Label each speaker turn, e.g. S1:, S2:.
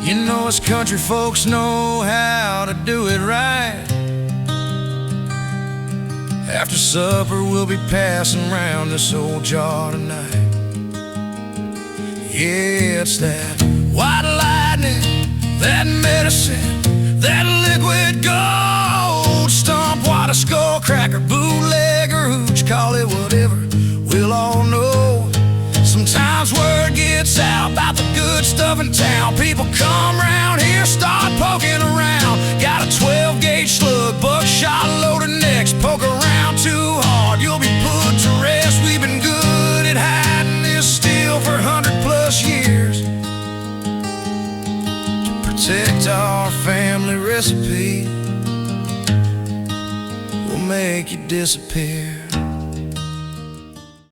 S1: You know us country folks know how to do it right. After supper we'll be passing around this old jar tonight. Yeah, it's that white lightning, that medicine, that liquid gold. Stump, water, skull cracker, bootlegger, hooch, call it whatever, we'll all know. Sometimes word gets out about the good stuff in town. People come round here, start poking around. Got a 12-gauge slug, buckshot loaded next. Poke around too hard, you'll be put to rest. We've been good at hiding this steel for 100+ years to protect our family recipe. We'll make you disappear.